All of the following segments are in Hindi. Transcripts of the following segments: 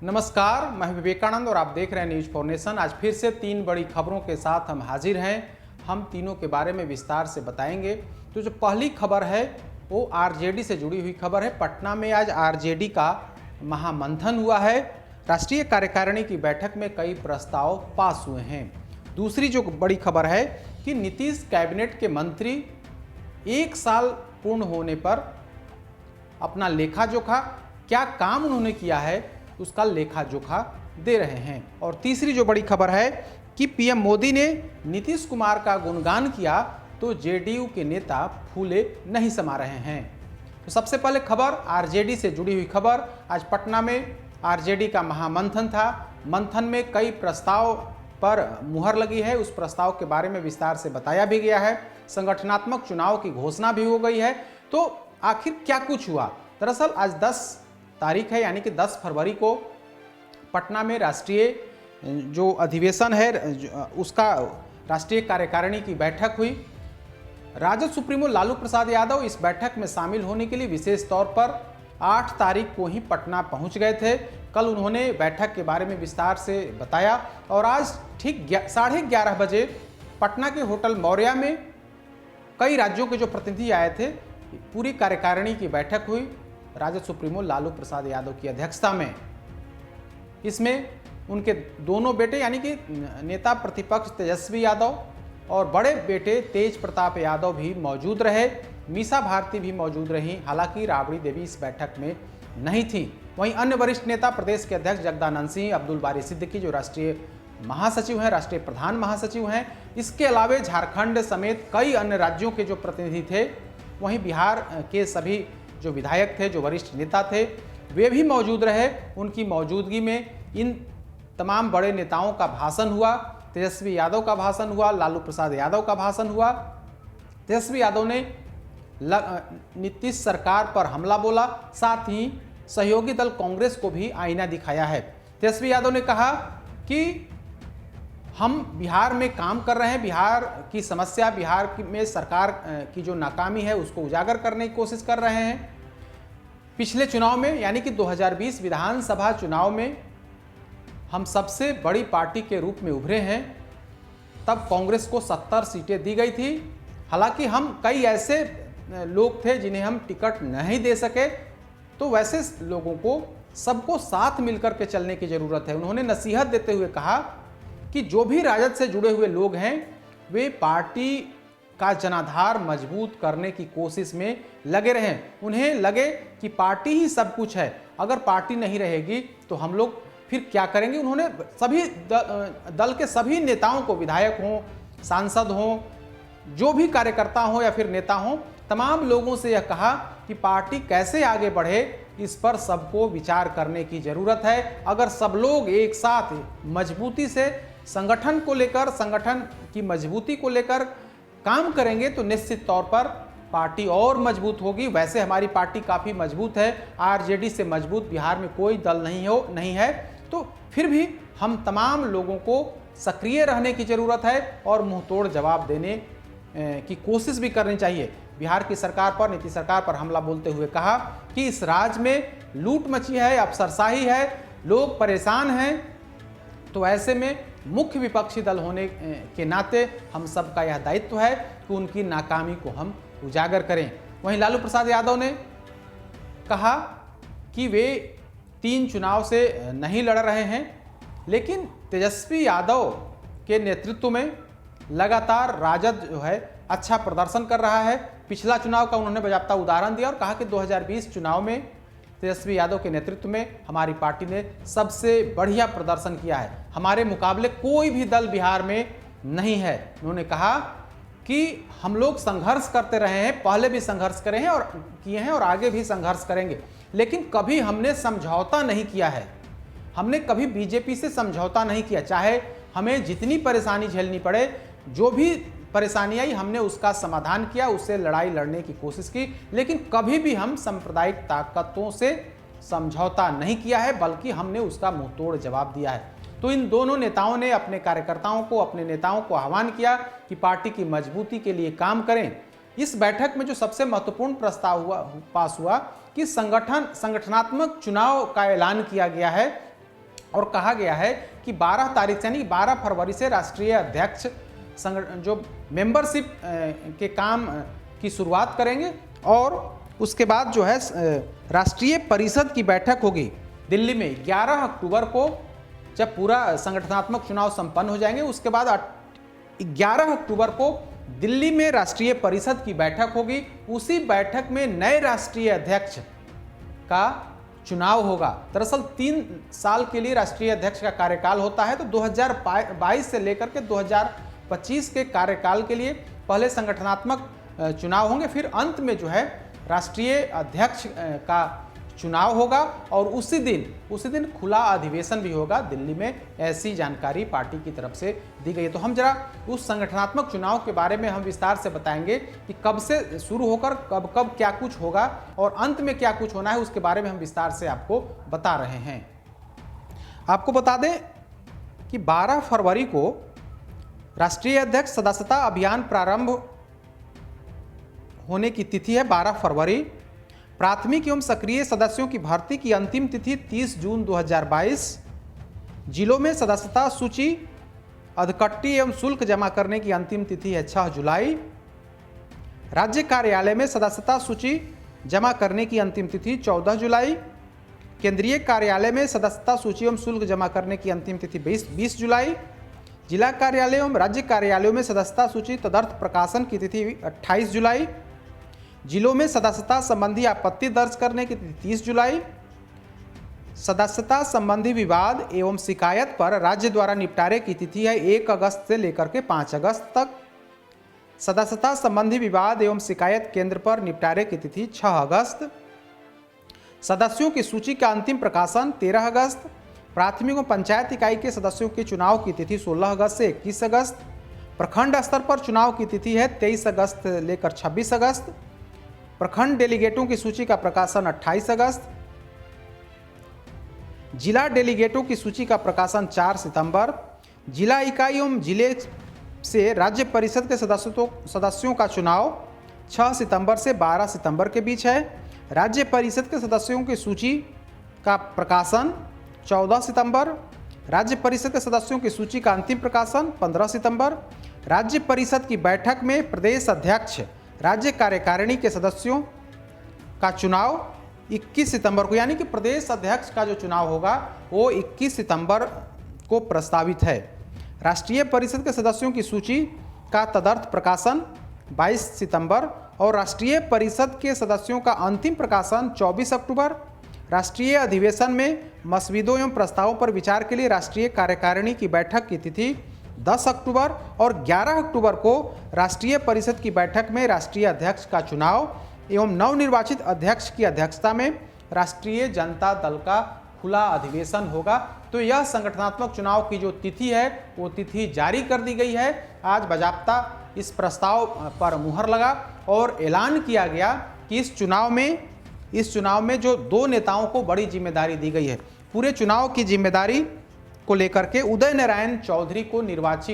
नमस्कार, मैं विवेकानंद और आप देख रहे हैं न्यूज फॉर नेशन। आज फिर से 3 बड़ी खबरों के साथ हम हाजिर हैं। हम तीनों के बारे में विस्तार से बताएंगे। तो जो पहली खबर है वो आरजेडी से जुड़ी हुई खबर है। पटना में आज आरजेडी का महामंथन हुआ है। राष्ट्रीय कार्यकारिणी की बैठक में कई प्रस्ताव पास हुए हैं। दूसरी जो बड़ी खबर है कि नीतीश कैबिनेट के मंत्री 1 साल पूर्ण होने पर अपना लेखा जोखा, क्या काम उन्होंने किया है, उसका लेखा जोखा दे रहे हैं। और तीसरी जो बड़ी खबर है कि पीएम मोदी ने नीतीश कुमार का गुणगान किया तो जेडीयू के नेता फूले नहीं समा रहे हैं। तो सबसे पहले खबर आरजेडी से जुड़ी हुई खबर। आज पटना में आरजेडी का महामंथन था। मंथन में कई प्रस्ताव पर मुहर लगी है। उस प्रस्ताव के बारे में विस्तार से बताया भी गया है। संगठनात्मक चुनाव की घोषणा भी हो गई है। तो आखिर क्या कुछ हुआ? दरअसल आज 10 तारीख है, यानी कि 10 फरवरी को पटना में राष्ट्रीय जो अधिवेशन है उसका राष्ट्रीय कार्यकारिणी की बैठक हुई। राजद सुप्रीमो लालू प्रसाद यादव इस बैठक में शामिल होने के लिए विशेष तौर पर 8 तारीख को ही पटना पहुंच गए थे। कल उन्होंने बैठक के बारे में विस्तार से बताया और आज ठीक 11:30 बजे पटना के होटल मौर्या में कई राज्यों के जो प्रतिनिधि आए थे, पूरी कार्यकारिणी की बैठक हुई राजद सुप्रीमो लालू प्रसाद यादव की अध्यक्षता में। इसमें उनके दोनों बेटे यानी कि नेता प्रतिपक्ष तेजस्वी यादव और बड़े बेटे तेज प्रताप यादव भी मौजूद रहे। मीसा भारती भी मौजूद रहीं। हालांकि राबड़ी देवी इस बैठक में नहीं थी। वहीं अन्य वरिष्ठ नेता प्रदेश के अध्यक्ष जगदानंद सिंह, अब्दुल बारी सिद्दीकी जो राष्ट्रीय महासचिव हैं, राष्ट्रीय प्रधान महासचिव हैं, इसके अलावा झारखंड समेत कई अन्य राज्यों के जो प्रतिनिधि थे, वहीं बिहार के सभी जो विधायक थे, जो वरिष्ठ नेता थे, वे भी मौजूद रहे। उनकी मौजूदगी में इन तमाम बड़े नेताओं का भाषण हुआ। तेजस्वी यादव का भाषण हुआ, लालू प्रसाद यादव का भाषण हुआ। तेजस्वी यादव ने नीतीश सरकार पर हमला बोला, साथ ही सहयोगी दल कांग्रेस को भी आईना दिखाया है। तेजस्वी यादव ने कहा कि हम बिहार में काम कर रहे हैं, बिहार की समस्या, बिहार में सरकार की जो नाकामी है उसको उजागर करने की कोशिश कर रहे हैं। पिछले चुनाव में यानी कि 2020 विधानसभा चुनाव में हम सबसे बड़ी पार्टी के रूप में उभरे हैं। तब कांग्रेस को 70 सीटें दी गई थी। हालांकि हम कई ऐसे लोग थे जिन्हें हम टिकट नहीं दे सके, तो वैसे लोगों को सबको साथ मिलकर के चलने की जरूरत है। उन्होंने नसीहत देते हुए कहा कि जो भी राजद से जुड़े हुए लोग हैं वे पार्टी का जनाधार मजबूत करने की कोशिश में लगे रहें। उन्हें लगे कि पार्टी ही सब कुछ है, अगर पार्टी नहीं रहेगी तो हम लोग फिर क्या करेंगे। उन्होंने सभी दल के सभी नेताओं को, विधायक हों, सांसद हों, जो भी कार्यकर्ता हों या फिर नेता हों, तमाम लोगों से यह कहा कि पार्टी कैसे आगे बढ़े, इस पर सबको विचार करने की जरूरत है। अगर सब लोग एक साथ मजबूती से संगठन को लेकर, संगठन की मजबूती को लेकर काम करेंगे तो निश्चित तौर पर पार्टी और मजबूत होगी। वैसे हमारी पार्टी काफ़ी मजबूत है, आरजेडी से मजबूत बिहार में कोई दल नहीं है। तो फिर भी हम तमाम लोगों को सक्रिय रहने की ज़रूरत है और मुंहतोड़ जवाब देने की कोशिश भी करनी चाहिए। बिहार की सरकार पर, नीतीश सरकार पर हमला बोलते हुए कहा कि इस राज्य में लूट मची है, अफसरशाही है, लोग परेशान हैं। तो ऐसे में मुख्य विपक्षी दल होने के नाते हम सबका यह दायित्व है कि उनकी नाकामी को हम उजागर करें। वहीं लालू प्रसाद यादव ने कहा कि वे 3 चुनाव से नहीं लड़ रहे हैं, लेकिन तेजस्वी यादव के नेतृत्व में लगातार राजद जो है अच्छा प्रदर्शन कर रहा है। पिछला चुनाव का उन्होंने बाकायदा उदाहरण दिया और कहा कि 2020 चुनाव में तेजस्वी यादव के नेतृत्व में हमारी पार्टी ने सबसे बढ़िया प्रदर्शन किया है, हमारे मुकाबले कोई भी दल बिहार में नहीं है। उन्होंने कहा कि हम लोग संघर्ष करते रहे हैं, पहले भी संघर्ष करे हैं और किए हैं और आगे भी संघर्ष करेंगे, लेकिन कभी हमने समझौता नहीं किया है। हमने कभी बीजेपी से समझौता नहीं किया, चाहे हमें जितनी परेशानी झेलनी पड़े, जो भी परेशानी आई हमने उसका समाधान किया, उससे लड़ाई लड़ने की कोशिश की, लेकिन कभी भी हम सांप्रदायिक ताकतों से समझौता नहीं किया है, बल्कि हमने उसका मुंहतोड़ जवाब दिया है। तो इन दोनों नेताओं ने अपने कार्यकर्ताओं को, अपने नेताओं को आह्वान किया कि पार्टी की मजबूती के लिए काम करें। इस बैठक में जो सबसे महत्वपूर्ण प्रस्ताव पास हुआ कि संगठनात्मक चुनाव का ऐलान किया गया है और कहा गया है कि 12 तारीख से यानी 12 फरवरी से राष्ट्रीय अध्यक्ष जो मेंबरशिप के काम की शुरुआत करेंगे और उसके बाद जो है राष्ट्रीय परिषद की बैठक होगी दिल्ली में 11 अक्टूबर को। जब पूरा संगठनात्मक चुनाव संपन्न हो जाएंगे उसके बाद 11 अक्टूबर को दिल्ली में राष्ट्रीय परिषद की बैठक होगी। उसी बैठक में नए राष्ट्रीय अध्यक्ष का चुनाव होगा। दरअसल 3 साल के लिए राष्ट्रीय अध्यक्ष का कार्यकाल होता है, तो 2022 से लेकर के 2025 के कार्यकाल के लिए पहले संगठनात्मक चुनाव होंगे, फिर अंत में जो है राष्ट्रीय अध्यक्ष का चुनाव होगा और उसी दिन खुला अधिवेशन भी होगा दिल्ली में, ऐसी जानकारी पार्टी की तरफ से दी गई है। तो हम जरा उस संगठनात्मक चुनाव के बारे में हम विस्तार से बताएंगे कि कब से शुरू होकर कब कब क्या कुछ होगा और अंत में क्या कुछ होना है, उसके बारे में हम विस्तार से आपको बता रहे हैं। आपको बता दें कि 12 फरवरी को राष्ट्रीय अध्यक्ष सदस्यता अभियान प्रारंभ होने की तिथि है 12 फरवरी। प्राथमिक एवं सक्रिय सदस्यों की भर्ती की अंतिम तिथि 30 जून 2022। जिलों में सदस्यता सूची अधकट्टी एवं शुल्क जमा करने की अंतिम तिथि है 6 जुलाई। राज्य कार्यालय में सदस्यता सूची जमा करने की अंतिम तिथि 14 जुलाई। केंद्रीय कार्यालय में सदस्यता सूची एवं शुल्क जमा करने की अंतिम तिथि 20 जुलाई। जिला कार्यालय एवं राज्य कार्यालयों में सदस्यता सूची तदर्थ प्रकाशन की तिथि 28 जुलाई। जिलों में सदस्यता संबंधी आपत्ति दर्ज करने की तिथि 30 जुलाई। सदस्यता संबंधी विवाद एवं शिकायत पर राज्य द्वारा निपटारे की तिथि है 1 अगस्त से लेकर के 5 अगस्त तक। सदस्यता संबंधी विवाद एवं शिकायत केंद्र पर निपटारे की तिथि 6 अगस्त। सदस्यों की सूची का अंतिम प्रकाशन 13 अगस्त। प्राथमिक एवं पंचायत इकाई के सदस्यों के चुनाव की तिथि 16 अगस्त से 21 अगस्त। प्रखंड स्तर पर चुनाव की तिथि है 23 अगस्त से लेकर 26 अगस्त। प्रखंड डेलीगेटों की सूची का प्रकाशन 28 अगस्त। जिला डेलीगेटों की सूची का प्रकाशन 4 सितंबर। जिला इकाई एवं जिले से राज्य परिषद के सदस्यों का चुनाव 6 सितंबर से 12 सितंबर के बीच है। राज्य परिषद के सदस्यों की सूची का प्रकाशन 14 सितंबर। राज्य परिषद के सदस्यों की सूची का अंतिम प्रकाशन 15 सितंबर। राज्य परिषद की बैठक में प्रदेश अध्यक्ष राज्य कार्यकारिणी के सदस्यों का चुनाव 21 सितंबर को, यानी कि प्रदेश अध्यक्ष का जो चुनाव होगा वो 21 सितंबर को प्रस्तावित है। राष्ट्रीय परिषद के सदस्यों की सूची का तदर्थ प्रकाशन 22 सितंबर और राष्ट्रीय परिषद के सदस्यों का अंतिम प्रकाशन 24 अक्टूबर। राष्ट्रीय अधिवेशन में मसविदों एवं प्रस्तावों पर विचार के लिए राष्ट्रीय कार्यकारिणी की बैठक की तिथि 10 अक्टूबर और 11 अक्टूबर को राष्ट्रीय परिषद की बैठक में राष्ट्रीय अध्यक्ष का चुनाव एवं नवनिर्वाचित अध्यक्ष की अध्यक्षता में राष्ट्रीय जनता दल का खुला अधिवेशन होगा। तो यह संगठनात्मक चुनाव की जो तिथि है वो तिथि जारी कर दी गई है। आज बाजाप्ता इस प्रस्ताव पर मुहर लगा और ऐलान किया गया कि इस चुनाव में जो 2 नेताओं को बड़ी जिम्मेदारी दी गई है। पूरे चुनाव की जिम्मेदारी को लेकर के उदय नारायण चौधरी को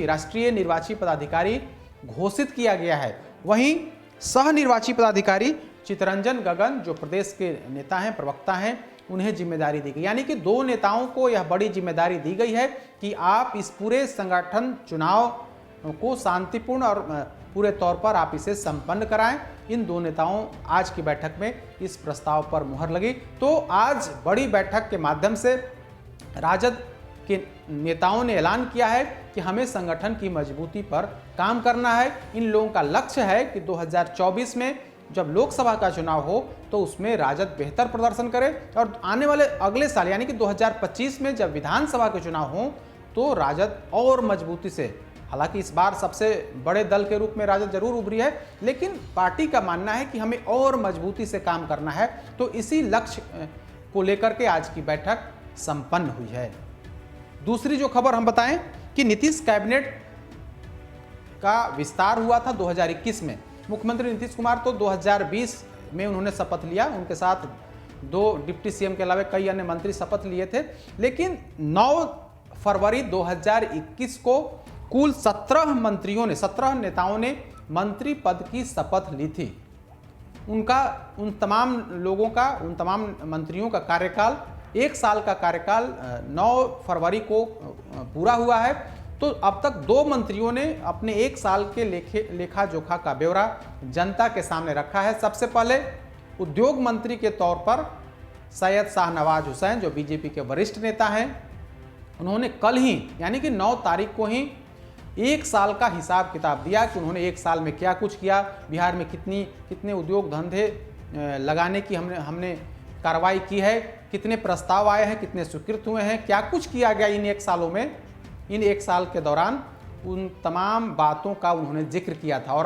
राष्ट्रीय निर्वाची पदाधिकारी घोषित किया गया है। वहीं सह निर्वाची पदाधिकारी चितरंजन गगन जो प्रदेश के नेता हैं, प्रवक्ता हैं, उन्हें जिम्मेदारी दी गई। यानी कि 2 नेताओं को यह बड़ी जिम्मेदारी दी गई है कि आप इस पूरे संगठन चुनाव को शांतिपूर्ण और पूरे तौर पर आप इसे संपन्न कराएं। इन 2 नेताओं आज की बैठक में इस प्रस्ताव पर मुहर लगी। तो आज बड़ी बैठक के माध्यम से राजद के नेताओं ने ऐलान किया है कि हमें संगठन की मजबूती पर काम करना है। इन लोगों का लक्ष्य है कि 2024 में जब लोकसभा का चुनाव हो तो उसमें राजद बेहतर प्रदर्शन करे और आने वाले अगले साल यानी कि 2025 में जब विधानसभा के चुनाव हो तो राजद और मजबूती से, हालांकि इस बार सबसे बड़े दल के रूप में राजद जरूर उभरी है, लेकिन पार्टी का मानना है कि हमें और मजबूती से काम करना है। तो इसी लक्ष्य को लेकर के आज की बैठक संपन्न हुई है। दूसरी जो खबर हम बताएं कि नीतीश कैबिनेट का विस्तार हुआ था 2021 में। मुख्यमंत्री नीतीश कुमार तो 2020 में उन्होंने शपथ लिया, उनके साथ 2 डिप्टी सीएम के अलावा कई अन्य मंत्री शपथ लिए थे। लेकिन 9 फरवरी 2021 को कुल 17 नेताओं ने मंत्री पद की शपथ ली थी। उन तमाम मंत्रियों का कार्यकाल 1 साल का कार्यकाल 9 फरवरी को पूरा हुआ है। तो अब तक 2 मंत्रियों ने अपने 1 साल के लेखा जोखा का ब्यौरा जनता के सामने रखा है। सबसे पहले उद्योग मंत्री के तौर पर सैयद शाहनवाज हुसैन, जो बीजेपी के वरिष्ठ नेता हैं, उन्होंने कल ही यानी कि 9 तारीख को ही 1 साल का हिसाब किताब दिया कि उन्होंने 1 साल में क्या कुछ किया, बिहार में कितने उद्योग धंधे लगाने की हमने कार्रवाई की है, कितने प्रस्ताव आए हैं, कितने स्वीकृत हुए हैं, क्या कुछ किया गया इन 1 सालों में। इन 1 साल के दौरान उन तमाम बातों का उन्होंने जिक्र किया था। और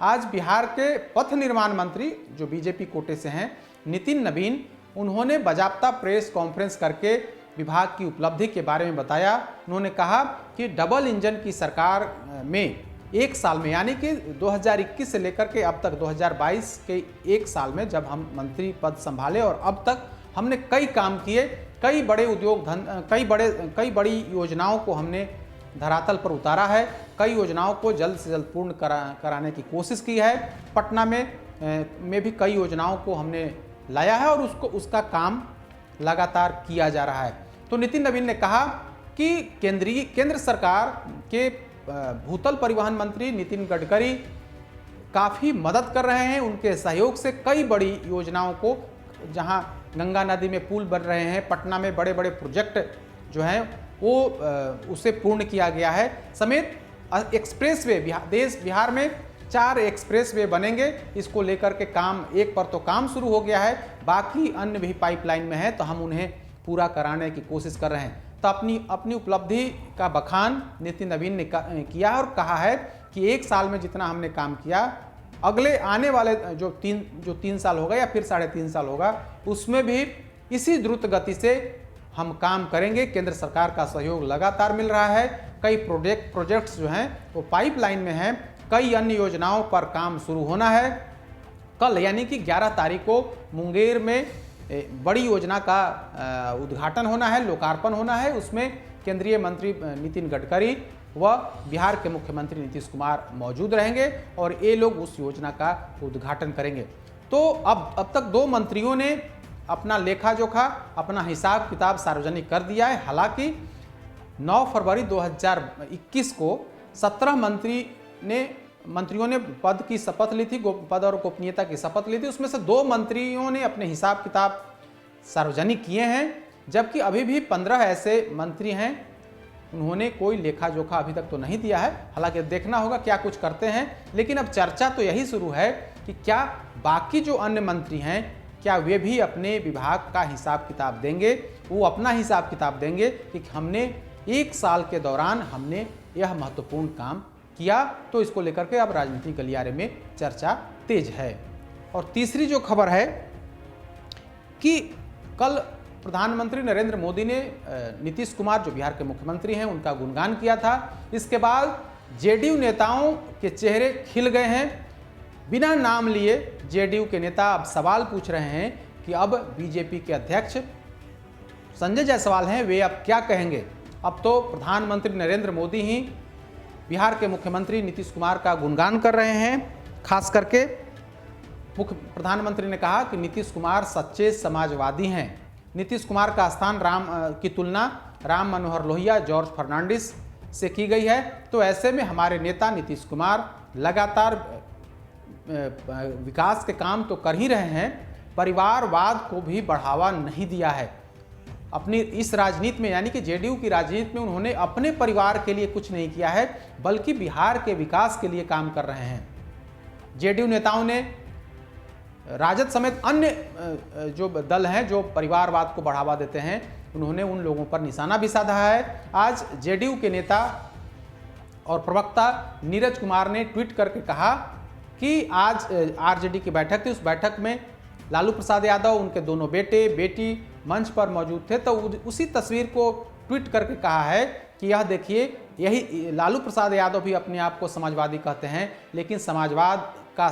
आज बिहार के पथ निर्माण मंत्री जो बीजेपी कोटे से हैं, नितिन नवीन, उन्होंने बाजाप्ता प्रेस कॉन्फ्रेंस करके विभाग की उपलब्धि के बारे में बताया। उन्होंने कहा कि डबल इंजन की सरकार में 1 साल में यानी कि 2021 से लेकर के अब तक 2022 के 1 साल में जब हम मंत्री पद संभाले और अब तक हमने कई काम किए, कई बड़े कई बड़ी योजनाओं को हमने धरातल पर उतारा है, कई योजनाओं को जल्द से जल्द पूर्ण कराने की कोशिश की है। पटना में भी कई योजनाओं को हमने लाया है और उसका काम लगातार किया जा रहा है। तो नितिन नवीन ने कहा कि केंद्र सरकार के भूतल परिवहन मंत्री नितिन गडकरी काफ़ी मदद कर रहे हैं। उनके सहयोग से कई बड़ी योजनाओं को, जहां गंगा नदी में पुल बन रहे हैं, पटना में बड़े बड़े प्रोजेक्ट जो हैं वो उसे पूर्ण किया गया है, समेत एक्सप्रेसवे बिहार में 4 एक्सप्रेसवे बनेंगे। इसको लेकर के काम, एक पर तो काम शुरू हो गया है, बाकी अन्य भी पाइपलाइन में है, तो हम उन्हें पूरा कराने की कोशिश कर रहे हैं। तो अपनी उपलब्धि का बखान नितिन नवीन ने किया और कहा है कि 1 साल में जितना हमने काम किया, अगले आने वाले जो 3 साल होगा या फिर 3.5 साल होगा, उसमें भी इसी द्रुत गति से हम काम करेंगे। केंद्र सरकार का सहयोग लगातार मिल रहा है। कई प्रोजेक्ट्स जो हैं वो पाइपलाइन में हैं, कई अन्य योजनाओं पर काम शुरू होना है। कल यानी कि 11 तारीख को मुंगेर में बड़ी योजना का उद्घाटन होना है, लोकार्पण होना है। उसमें केंद्रीय मंत्री नितिन गडकरी व बिहार के मुख्यमंत्री नीतीश कुमार मौजूद रहेंगे और ये लोग उस योजना का उद्घाटन करेंगे। तो अब तक 2 मंत्रियों ने अपना लेखा जोखा, अपना हिसाब किताब सार्वजनिक कर दिया है। हालांकि 9 फरवरी 2021 को 17 मंत्रियों ने पद की शपथ ली थी, पद और गोपनीयता की शपथ ली थी। उसमें से 2 मंत्रियों ने अपने हिसाब किताब सार्वजनिक किए हैं, जबकि अभी भी 15 ऐसे मंत्री हैं, उन्होंने कोई लेखा जोखा अभी तक तो नहीं दिया है। हालांकि देखना होगा क्या कुछ करते हैं, लेकिन अब चर्चा तो यही शुरू है कि क्या बाकी जो अन्य मंत्री हैं, क्या वे भी अपने विभाग का हिसाब किताब देंगे, वो अपना हिसाब किताब देंगे कि हमने 1 साल के दौरान हमने यह महत्वपूर्ण काम किया। तो इसको लेकर के अब राजनीतिक गलियारे में चर्चा तेज है। और तीसरी जो खबर है कि कल प्रधानमंत्री नरेंद्र मोदी ने नीतीश कुमार जो बिहार के मुख्यमंत्री हैं उनका गुणगान किया था। इसके बाद जेडीयू नेताओं के चेहरे खिल गए हैं। बिना नाम लिए जेडीयू के नेता अब सवाल पूछ रहे हैं कि अब बीजेपी के अध्यक्ष संजय जायसवाल हैं, वे अब क्या कहेंगे। अब तो प्रधानमंत्री नरेंद्र मोदी ही बिहार के मुख्यमंत्री नीतीश कुमार का गुणगान कर रहे हैं। खास करके प्रधानमंत्री ने कहा कि नीतीश कुमार सच्चे समाजवादी हैं। नीतीश कुमार का स्थान की तुलना राम मनोहर लोहिया, जॉर्ज फर्नांडिस से की गई है। तो ऐसे में हमारे नेता नीतीश कुमार लगातार विकास के काम तो कर ही रहे हैं, परिवारवाद को भी बढ़ावा नहीं दिया है। अपनी इस राजनीति में यानी कि जेडीयू की राजनीति में उन्होंने अपने परिवार के लिए कुछ नहीं किया है, बल्कि बिहार के विकास के लिए काम कर रहे हैं। जेडीयू नेताओं ने राजद समेत अन्य जो दल हैं जो परिवारवाद को बढ़ावा देते हैं, उन्होंने उन लोगों पर निशाना भी साधा है। आज जेडीयू के नेता और प्रवक्ता नीरज कुमार ने ट्वीट करके कहा कि आज आरजेडी की बैठक थी, उस बैठक में लालू प्रसाद यादव, उनके दोनों बेटे बेटी मंच पर मौजूद थे। तो उसी तस्वीर को ट्वीट करके कहा है कि यह देखिए, यही लालू प्रसाद यादव भी अपने आप को समाजवादी कहते हैं, लेकिन समाजवाद का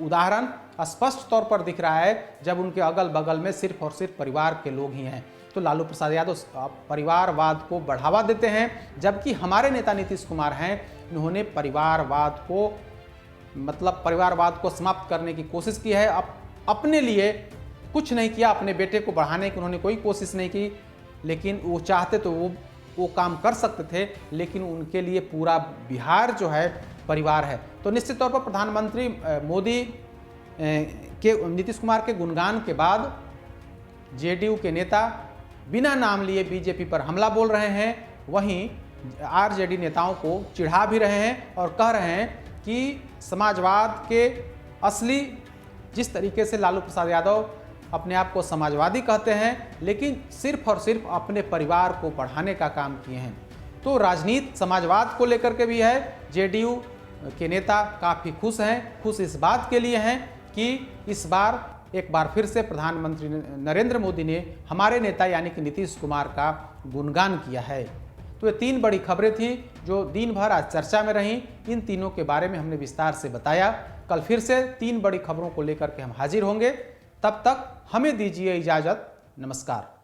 उदाहरण स्पष्ट तौर पर दिख रहा है जब उनके अगल बगल में सिर्फ और सिर्फ परिवार के लोग ही हैं। तो लालू प्रसाद यादव परिवारवाद को बढ़ावा देते हैं, जबकि हमारे नेता नीतीश कुमार हैं, उन्होंने परिवारवाद को समाप्त करने की कोशिश की है। अपने लिए कुछ नहीं किया, अपने बेटे को बढ़ाने की उन्होंने कोई कोशिश नहीं की, लेकिन वो चाहते तो वो काम कर सकते थे, लेकिन उनके लिए पूरा बिहार जो है परिवार है। तो निश्चित तौर पर प्रधानमंत्री मोदी के नीतीश कुमार के गुणगान के बाद जेडीयू के नेता बिना नाम लिए बीजेपी पर हमला बोल रहे हैं, वहीं आरजेडी नेताओं को चिढ़ा भी रहे हैं और कह रहे हैं कि समाजवाद के असली, जिस तरीके से लालू प्रसाद यादव अपने आप को समाजवादी कहते हैं, लेकिन सिर्फ और सिर्फ अपने परिवार को बढ़ाने का काम किए हैं। तो राजनीति समाजवाद को लेकर के भी है। जेडीयू के नेता काफ़ी खुश हैं, खुश इस बात के लिए हैं कि इस बार एक बार फिर से प्रधानमंत्री नरेंद्र मोदी ने हमारे नेता यानी कि नीतीश कुमार का गुणगान किया है। तो ये 3 बड़ी खबरें थी जो दिन भर आज चर्चा में रहीं। इन तीनों के बारे में हमने विस्तार से बताया। कल फिर से 3 बड़ी खबरों को लेकर के हम हाजिर होंगे। तब तक हमें दीजिए इजाज़त। नमस्कार।